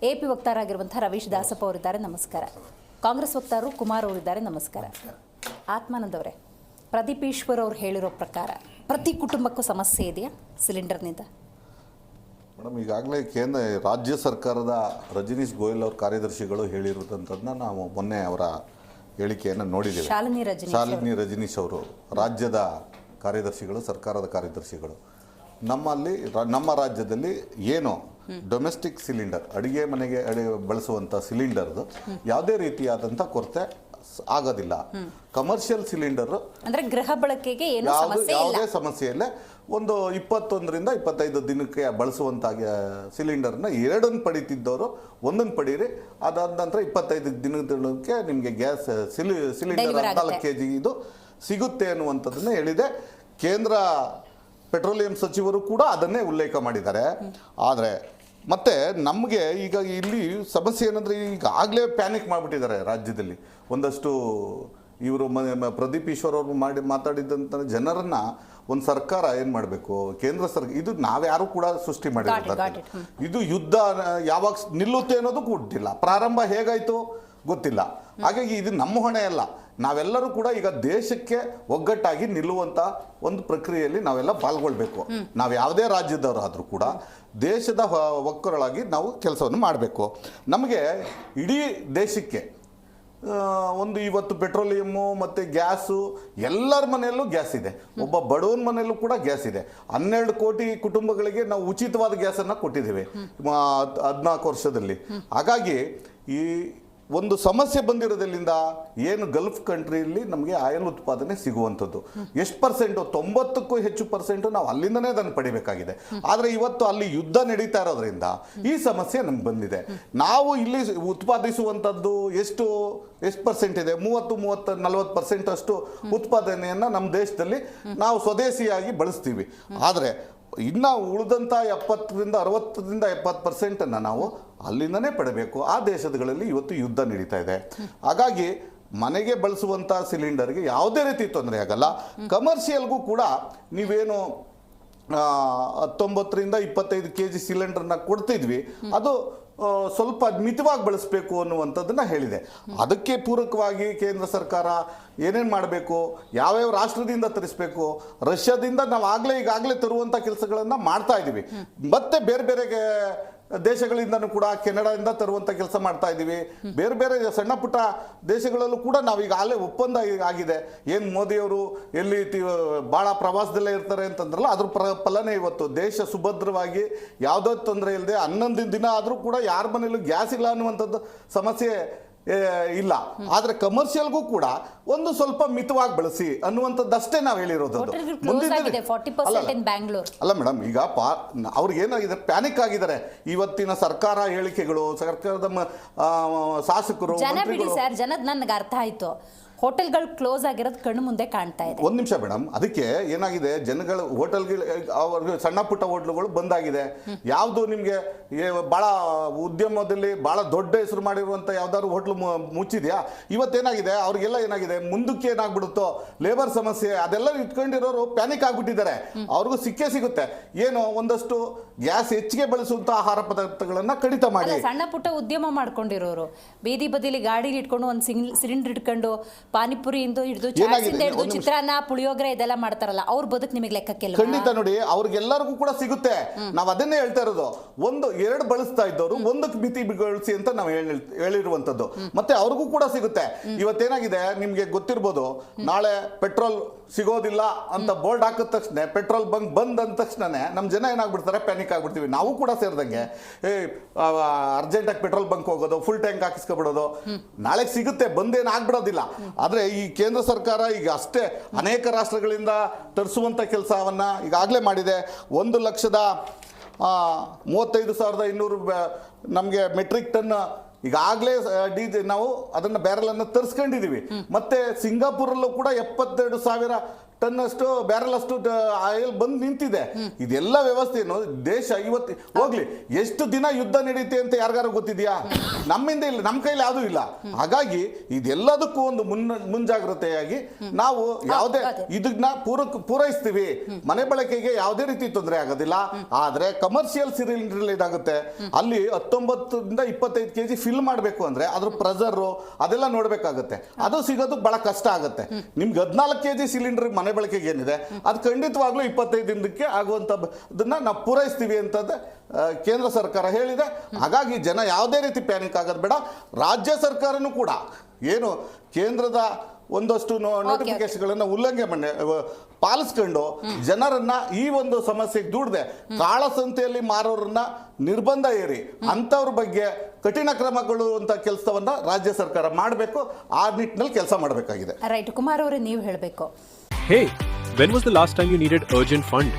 AP ವಕ್ತಾರರಾಗಿರುವಂತಹ Ravish Dasappa ಅವರಿದ್ದಾರೆ, ನಮಸ್ಕಾರ. ಕಾಂಗ್ರೆಸ್ ವಕ್ತಾರರು ಕುಮಾರ್ ಅವರಿದ್ದಾರೆ, ನಮಸ್ಕಾರ. ಆತ್ಮಾನಂದ್ ಅವರೇ, ಪ್ರದೀಪ್ ಈಶ್ವರ್ ಅವರು ಹೇಳಿರೋ ಪ್ರಕಾರ ಪ್ರತಿ ಕುಟುಂಬಕ್ಕೂ ಸಮಸ್ಯೆ ಇದೆಯಾ ಸಿಲಿಂಡರ್ನಿಂದ? ಮೇಡಮ್, ಈಗಾಗಲೇ ರಾಜ್ಯ ಸರ್ಕಾರದ ರಜನೀಶ್ ಗೋಯಲ್ ಅವ್ರ ಕಾರ್ಯದರ್ಶಿಗಳು ಹೇಳಿರುವಂಥದ್ದನ್ನ ನಾವು ಮೊನ್ನೆ ಅವರ ಹೇಳಿಕೆಯನ್ನು ನೋಡಿದ್ದೇವೆ. ಶಾಲಿನಿ ರಜನೀಶ್ ಅವರು ರಾಜ್ಯದ ಕಾರ್ಯದರ್ಶಿಗಳು, ಸರ್ಕಾರದ ಕಾರ್ಯದರ್ಶಿಗಳು. ನಮ್ಮ ರಾಜ್ಯದಲ್ಲಿ ಏನು ಡೊಮೆಸ್ಟಿಕ್ ಸಿಲಿಂಡರ್, ಅಡುಗೆ ಮನೆಗೆ ಬಳಸುವಂಥ ಸಿಲಿಂಡರ್ದು ಯಾವುದೇ ರೀತಿಯಾದಂಥ ಕೊರತೆ ಆಗೋದಿಲ್ಲ. ಕಮರ್ಷಿಯಲ್ ಸಿಲಿಂಡರ್ ಅಂದ್ರೆ ಗೃಹ ಬಳಕೆಗೆ ಯಾವುದೇ ಸಮಸ್ಯೆ ಇಲ್ಲ. ಒಂದು 21ರಿಂದ 25 ದಿನಕ್ಕೆ ಬಳಸುವಂಥ ಸಿಲಿಂಡರ್ನ 2 ಪಡಿತಿದ್ದವರು 1 ಪಡೀರಿ. ಅದಾದ ನಂತರ 25 ದಿನಕ್ಕೆ ನಿಮಗೆ ಗ್ಯಾಸ್ ಸಿಲಿಂಡರ್ 14 kg ಇದು ಸಿಗುತ್ತೆ ಅನ್ನುವಂಥದ್ದನ್ನ ಹೇಳಿದೆ. ಕೇಂದ್ರ ಪೆಟ್ರೋಲಿಯಂ ಸಚಿವರು ಕೂಡ ಅದನ್ನೇ ಉಲ್ಲೇಖ ಮಾಡಿದ್ದಾರೆ. ಆದರೆ ಮತ್ತೆ ನಮಗೆ ಈಗ ಇಲ್ಲಿ ಸಮಸ್ಯೆ ಏನಂದರೆ, ಈಗಾಗಲೇ ಪ್ಯಾನಿಕ್ ಮಾಡಿಬಿಟ್ಟಿದ್ದಾರೆ ರಾಜ್ಯದಲ್ಲಿ. ಒಂದಷ್ಟು ಇವರು ಪ್ರದೀಪ್ ಈಶ್ವರ್ ಅವರು ಮಾತಾಡಿದಂಥ ಜನರನ್ನ ಒಂದು ಸರ್ಕಾರ ಏನು ಮಾಡಬೇಕು, ಕೇಂದ್ರ ಸರ್ಕಾರ, ಇದು ನಾವ್ಯಾರು ಕೂಡ ಸೃಷ್ಟಿ ಮಾಡಿರೋದು. ಇದು ಯುದ್ಧ ಯಾವಾಗ ನಿಲ್ಲುತ್ತೆ ಅನ್ನೋದು ಗೊತ್ತಿಲ್ಲ, ಪ್ರಾರಂಭ ಹೇಗಾಯಿತು ಗೊತ್ತಿಲ್ಲ. ಹಾಗಾಗಿ ಇದು ನಮ್ಮ ಹೊಣೆ ಅಲ್ಲ. ನಾವೆಲ್ಲರೂ ಕೂಡ ಈಗ ದೇಶಕ್ಕೆ ಒಗ್ಗಟ್ಟಾಗಿ ನಿಲ್ಲುವಂಥ ಒಂದು ಪ್ರಕ್ರಿಯೆಯಲ್ಲಿ ನಾವೆಲ್ಲ ಪಾಲ್ಗೊಳ್ಬೇಕು. ನಾವು ಯಾವುದೇ ರಾಜ್ಯದವರಾದರೂ ಕೂಡ ದೇಶದ ಒಕ್ಕರಳಾಗಿ ನಾವು ಕೆಲಸವನ್ನು ಮಾಡಬೇಕು. ನಮಗೆ ಇಡೀ ದೇಶಕ್ಕೆ ಒಂದು ಇವತ್ತು ಪೆಟ್ರೋಲಿಯಮ್ಮು ಮತ್ತು ಗ್ಯಾಸು ಎಲ್ಲರ ಮನೆಯಲ್ಲೂ ಗ್ಯಾಸ್ ಇದೆ. ಒಬ್ಬ ಬಡವನ ಮನೆಯಲ್ಲೂ ಕೂಡ ಗ್ಯಾಸ್ ಇದೆ. 12 ಕೋಟಿ ಕುಟುಂಬಗಳಿಗೆ ನಾವು ಉಚಿತವಾದ ಗ್ಯಾಸನ್ನು ಕೊಟ್ಟಿದ್ದೇವೆ 14 ವರ್ಷದಲ್ಲಿ. ಹಾಗಾಗಿ ಈ ಒಂದು ಸಮಸ್ಯೆ ಬಂದಿರೋದ್ರಿಂದ ಏನು ಗಲ್ಫ್ ಕಂಟ್ರಿಯಲ್ಲಿ ನಮಗೆ ಆಯಿಲ್ ಉತ್ಪಾದನೆ ಸಿಗುವಂಥದ್ದು ಎಷ್ಟು ಪರ್ಸೆಂಟು, 90ಕ್ಕೂ ಹೆಚ್ಚು ಪರ್ಸೆಂಟು ನಾವು ಅಲ್ಲಿಂದನೇ ಅದನ್ನು ಪಡಿಬೇಕಾಗಿದೆ. ಆದರೆ ಇವತ್ತು ಅಲ್ಲಿ ಯುದ್ಧ ನಡೀತಾ ಇರೋದ್ರಿಂದ ಈ ಸಮಸ್ಯೆ ನಮ್ಗೆ ಬಂದಿದೆ. ನಾವು ಇಲ್ಲಿ ಉತ್ಪಾದಿಸುವಂಥದ್ದು ಎಷ್ಟು ಪರ್ಸೆಂಟ್ ಇದೆ, 30-40% ಅಷ್ಟು ಉತ್ಪಾದನೆಯನ್ನು ನಮ್ಮ ದೇಶದಲ್ಲಿ ನಾವು ಸ್ವದೇಶಿಯಾಗಿ ಬಳಸ್ತೀವಿ. ಆದರೆ ಇನ್ನು ಉಳಿದಂಥ 60-70% ನಾವು ಅಲ್ಲಿಂದನೇ ಪಡಬೇಕು. ಆ ದೇಶಗಳಲ್ಲಿ ಇವತ್ತು ಯುದ್ಧ ನಡೀತಾ ಇದೆ. ಹಾಗಾಗಿ ಮನೆಗೆ ಬಳಸುವಂಥ ಸಿಲಿಂಡರ್ಗೆ ಯಾವುದೇ ರೀತಿ ತೊಂದರೆ ಆಗಲ್ಲ. ಕಮರ್ಷಿಯಲ್ಗೂ ಕೂಡ ನೀವೇನು 19ರಿಂದ 25 kg ಸಿಲಿಂಡರ್ನ ಕೊಡ್ತಿದ್ವಿ, ಅದು ಸ್ವಲ್ಪ ಮಿತವಾಗಿ ಬಳಸಬೇಕು ಅನ್ನುವಂಥದ್ದನ್ನು ಹೇಳಿದೆ. ಅದಕ್ಕೆ ಪೂರಕವಾಗಿ ಕೇಂದ್ರ ಸರ್ಕಾರ ಏನೇನು ಮಾಡಬೇಕು, ಯಾವ್ಯಾವ ರಾಷ್ಟ್ರದಿಂದ ತರಿಸಬೇಕು, ರಷ್ಯಾದಿಂದ ನಾವು ಈಗಾಗಲೇ ತರುವಂಥ ಕೆಲಸಗಳನ್ನು ಮಾಡ್ತಾ ಇದ್ದೀವಿ. ಮತ್ತೆ ಬೇರೆ ಬೇರೆ ದೇಶಗಳಿಂದನೂ ಕೂಡ ಕೆನಡಾದಿಂದ ತರುವಂಥ ಕೆಲಸ ಮಾಡ್ತಾ ಇದ್ದೀವಿ. ಬೇರೆ ಬೇರೆ ಸಣ್ಣ ಪುಟ್ಟ ದೇಶಗಳಲ್ಲೂ ಕೂಡ ನಾವು ಈಗಾಗಲೇ ಒಪ್ಪಂದ ಆಗಿದೆ. ಏನು ಮೋದಿಯವರು ಎಲ್ಲಿ ಭಾಳ ಪ್ರವಾಸದಲ್ಲೇ ಇರ್ತಾರೆ ಅಂತಂದ್ರಲ್ಲ, ಅದ್ರ ಫಲನೇ ಇವತ್ತು ದೇಶ ಸುಭದ್ರವಾಗಿ ಯಾವುದೋ ತೊಂದರೆ ಇಲ್ಲದೆ 11 ದಿನ ಆದರೂ ಕೂಡ ಯಾರ ಮನೇಲೂ ಗ್ಯಾಸ್ ಇಲ್ಲ ಅನ್ನುವಂಥದ್ದು ಸಮಸ್ಯೆ ಇಲ್ಲ. ಆದರೆ ಕಮರ್ಷಿಯಲ್ಗೂ ಕೂಡ ಒಂದು ಸ್ವಲ್ಪ ಮಿತವಾಗಿ ಬಳಸಿ ಅನ್ನುವಂಥದ್ದಷ್ಟೇ ನಾವು ಹೇಳಿರೋದು. ಅಲ್ಲ ಮೇಡಮ್, ಈಗ ಅವ್ರಿಗೆ ಏನಾಗಿದೆ, ಪ್ಯಾನಿಕ್ ಆಗಿದ್ದಾರೆ. ಇವತ್ತಿನ ಸರ್ಕಾರ ಹೇಳಿಕೆಗಳು, ಸರ್ಕಾರದ ಶಾಸಕರು, ಜನದ ನನಗೆ ಅರ್ಥ ಆಯ್ತು. ಹೋಟೆಲ್ಗಳು ಕ್ಲೋಸ್ ಆಗಿರೋದು ಕಣ್ಣು ಮುಂದೆ ಕಾಣ್ತಾ ಇದೆ. ಒಂದು ನಿಮಿಷ ಮೇಡಮ್, ಅದಕ್ಕೆ ಏನಾಗಿದೆ, ಜನಗಳು ಹೋಟೆಲ್ಗಳು, ಅವ್ರಿಗೆ ಸಣ್ಣ ಪುಟ್ಟ ಹೋಟ್ಲುಗಳು ಬಂದಾಗಿದೆ. ಯಾವುದು ನಿಮಗೆ ಭಾಳ ಉದ್ಯಮದಲ್ಲಿ ಭಾಳ ದೊಡ್ಡ ಹೆಸರು ಮಾಡಿರುವಂಥ ಯಾವ್ದಾದ್ರು ಹೋಟ್ಲು ಮುಚ್ಚಿದೆಯಾ? ಇವತ್ತೇನಾಗಿದೆ, ಅವ್ರಿಗೆಲ್ಲ ಏನಾಗಿದೆ, ಮುಂದಕ್ಕೆ ಏನಾಗ್ಬಿಡುತ್ತೋ ಲೇಬರ್ ಸಮಸ್ಯೆ ಅದೆಲ್ಲ ಇಟ್ಕೊಂಡಿರೋರು ಪ್ಯಾನಿಕ್ ಆಗಿಬಿಟ್ಟಿದ್ದಾರೆ. ಅವ್ರಿಗೂ ಸಿಗುತ್ತೆ. ಏನು ಒಂದಷ್ಟು ಗ್ಯಾಸ್ ಹೆಚ್ಚಿಗೆ ಬಳಸುವಂಥ ಆಹಾರ ಪದಾರ್ಥಗಳನ್ನ ಕಡಿತ ಮಾಡಿ, ಸಣ್ಣ ಪುಟ್ಟ ಉದ್ಯಮ ಮಾಡ್ಕೊಂಡಿರೋರು ಬೀದಿ ಬದಿಲಿ ಗಾಡಿಲಿ ಇಟ್ಕೊಂಡು ಒಂದು ಸಿಲಿಂಡರ್ ಇಟ್ಕೊಂಡು ಪಾನಿಪುರಿ ಹಿಡಿದು ಚಿತ್ರಾನ್ನ, ಪುಳಿಯೋಗರೆ ಇದೆಲ್ಲ ಮಾಡ್ತಾರಲ್ಲ, ಅವ್ರ ಬದುಕು ನಿಮಗೆ ಲೆಕ್ಕಕ್ಕಿಲ್ಲ. ಖಂಡಿತ ನೋಡಿ, ಅವ್ರಿಗೆಲ್ಲರಿಗೂ ಕೂಡ ಸಿಗುತ್ತೆ. ನಾವು ಅದನ್ನೇ ಹೇಳ್ತಾ ಇರೋದು. 1-2 ಬಳಸ್ತಾ ಇದ್ದವರು 1ಕ್ಕೆ ಮಿತಿ ಬಳಸಿ ಅಂತ ನಾವು ಹೇಳಿರುವಂತದ್ದು. ಮತ್ತೆ ಅವ್ರಿಗೂ ಕೂಡ ಸಿಗುತ್ತೆ. ಇವತ್ತೇನಾಗಿದೆ, ನಿಮ್ಗೆ ಗೊತ್ತಿರ್ಬೋದು, ನಾಳೆ ಪೆಟ್ರೋಲ್ ಸಿಗೋದಿಲ್ಲ ಅಂತ ಬೋರ್ಡ್ ಹಾಕಿದ ತಕ್ಷಣ, ಪೆಟ್ರೋಲ್ ಬಂಕ್ ಬಂದ್ ಅಂದ ತಕ್ಷಣನೇ ನಮ್ಮ ಜನ ಏನಾಗ್ಬಿಡ್ತಾರೆ, ಪ್ಯಾನಿಕ್ ಆಗ್ಬಿಡ್ತೀವಿ. ನಾವು ಕೂಡ ಸೇರಿದಂಗೆ ಅರ್ಜೆಂಟಾಗಿ ಪೆಟ್ರೋಲ್ ಬಂಕ್ ಹೋಗೋದು, ಫುಲ್ ಟ್ಯಾಂಕ್ ಹಾಕಿಸ್ಕೊಬಿಡೋದು. ನಾಳೆ ಸಿಗುತ್ತೆ, ಬಂದೇನು ಆಗ್ಬಿಡೋದಿಲ್ಲ. ಆದರೆ ಈ ಕೇಂದ್ರ ಸರ್ಕಾರ ಈಗ ಅಷ್ಟೇ ಅನೇಕ ರಾಷ್ಟ್ರಗಳಿಂದ ತರಿಸುವಂಥ ಕೆಲಸವನ್ನು ಈಗಾಗಲೇ ಮಾಡಿದೆ. 1,35,200 ನಮಗೆ ಮೆಟ್ರಿಕ್ ಟನ್ ಈಗಾಗಲೇ ನಾವು ಅದನ್ನು ಬ್ಯಾರಲನ್ನು ತರಿಸ್ಕೊಂಡಿದ್ದೀವಿ. ಮತ್ತೆ ಸಿಂಗಾಪುರಲ್ಲೂ ಕೂಡ 72,000 ಟನ್ ಅಷ್ಟು ಬ್ಯಾರಲ್ ಅಷ್ಟು ಆಯಿಲ್ ಬಂದು ನಿಂತಿದೆ. ಇದೆಲ್ಲ ವ್ಯವಸ್ಥೆಯನ್ನು ದೇಶ ಇವತ್ತು ಹೋಗ್ಲಿ ಎಷ್ಟು ದಿನ ಯುದ್ಧ ನಡೀತೆ ಅಂತ ಯಾರಿಗಾರು ಗೊತ್ತಿದೆಯಾ? ನಮ್ಮಿಂದ ಇಲ್ಲ, ನಮ್ಮ ಕೈಲಿ ಯಾವುದೂ ಇಲ್ಲ. ಹಾಗಾಗಿ ಇದೆಲ್ಲದಕ್ಕೂ ಒಂದು ಮುಂಜಾಗ್ರತೆಯಾಗಿ ನಾವು ಯಾವುದೇ ಇದನ್ನ ಪೂರೈಸ್ತೀವಿ, ಮನೆ ಬಳಕೆಗೆ ಯಾವುದೇ ರೀತಿ ತೊಂದರೆ ಆಗೋದಿಲ್ಲ. ಆದ್ರೆ ಕಮರ್ಷಿಯಲ್ ಸಿಲಿಂಡರ್ ಏನಾಗುತ್ತೆ, ಅಲ್ಲಿ 19 ರಿಂದ 25 kg ಫಿಲ್ ಮಾಡಬೇಕು ಅಂದ್ರೆ ಅದ್ರ ಪ್ರೆಷರ್ ಅದೆಲ್ಲ ನೋಡ್ಬೇಕಾಗುತ್ತೆ. ಅದು ಸಿಗೋದು ಬಹಳ ಕಷ್ಟ ಆಗುತ್ತೆ. ನಿಮ್ಗೆ 14 kg ಸಿಲಿಂಡರ್ ಮನೆ ಬಳಕೆಗೆ ಏನಿದೆ ಅದು ಖಂಡಿತವಾಗ್ಲೂ 25 ದಿನಕ್ಕೆ ಆಗುವಂತದನ್ನ ನಾವು ಪೂರೈಸ್ತೀವಿ ಅಂತದ್ದು ಕೇಂದ್ರ ಸರ್ಕಾರ ಹೇಳಿದೆ. ಹಾಗಾಗಿ ಜನ ಯಾವುದೇ ರೀತಿ ಪ್ಯಾನಿಕ್ ಆಗೋದು ಬೇಡ. ರಾಜ್ಯ ಸರ್ಕಾರನೂ ಕೂಡ ಏನು ಕೇಂದ್ರದ ಒಂದಷ್ಟು ನೋಟಿಫಿಕೇಶನ್ಗಳನ್ನ ಉಲ್ಲಂಘನೆ ಪಾಲಿಸ್ಕೊಂಡು ಜನರನ್ನ ಈ ಒಂದು ಸಮಸ್ಯೆಗೆ ದೂಡದೆ ಕಾಳಸಂತೆಯಲ್ಲಿ ಮಾರೋರನ್ನ ನಿರ್ಬಂಧ ಏರಿ ಅಂಥವ್ರ ಬಗ್ಗೆ ಕಠಿಣ ಕ್ರಮಗಳು ಅಂತ ಕೆಲಸವನ್ನ ರಾಜ್ಯ ಸರ್ಕಾರ ಮಾಡಬೇಕು. ಆ ನಿಟ್ಟಿನಲ್ಲಿ ಕೆಲಸ ಮಾಡಬೇಕಾಗಿದೆ. ರೈಟ್, ಕುಮಾರ್ ಅವರೇ ನೀವು ಹೇಳಬೇಕು. Hey, when was the last time you needed urgent fund?